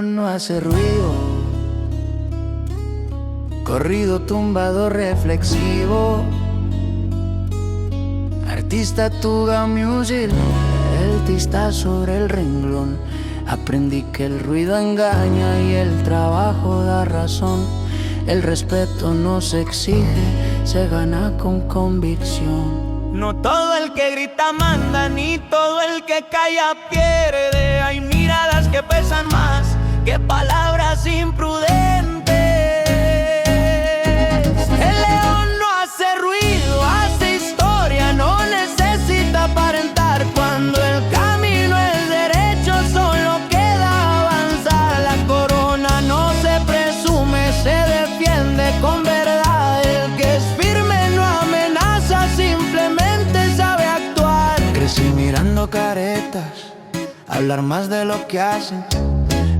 león no hace ruido, corrido tumbado reflexivo. Artista Tuga Music, el tista sobre el renglón. Aprendí que el ruido engaña y el trabajo da razón. El respeto no se exige, se gana con convicción. No todo el que grita manda, ni todo el que calla pierde. Hay miradas que pesan más que palabras imprudentes. El león no hace ruido, hace historia, no necesita aparentar. Cuando el camino es derecho, solo queda avanzar. La corona no se presume, se defiende con verdad. El que es firme no amenaza, simplemente sabe actuar. Crecí mirando caretas, hablar más de lo que hacen.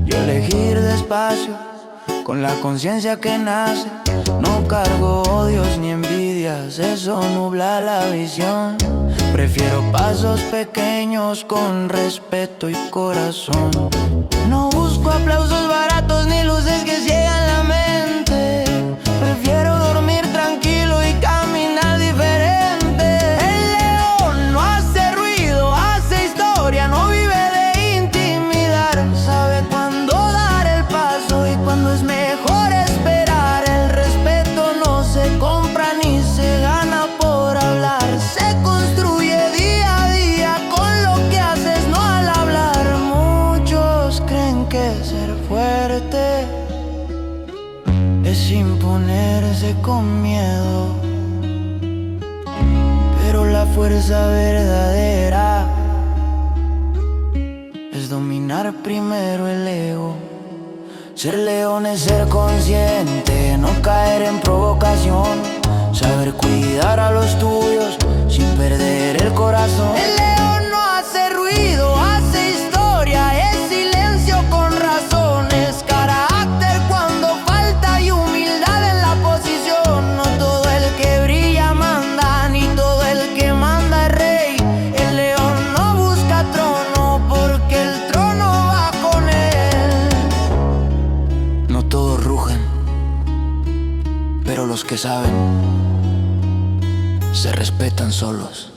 Yo elegir despacio, con la conciencia que nace. No cargo odios ni envidias, eso nubla la visión. Prefiero pasos pequeños con respeto y corazón. No busco aplausos baratos ni luces que ciegan la mente. Prefiero dormir tranquilo y caminar diferente. El león no hace ruido, hace historia, no vive de intimidar. Sabe cuándo dar el paso y cuándo es mejor esperar. El respeto no se compra ni se gana por hablar. Se construye día a día con lo que haces, no al hablar. Muchos creen que ser fuerte es imponerse con miedo, pero la fuerza verdadera es dominar primero el ego. Ser león es ser consciente, no caer en provocación. Saber cuidar a los tuyos sin perder el corazón. El león no hace ruido, hace historia, es silencio con razones. Carácter cuando falta y humildad en la posición. No todo el que brilla manda, ni todo el que manda es rey. El león no busca trono porque el trono va con él. No todos rugen, pero los que saben se respetan solos.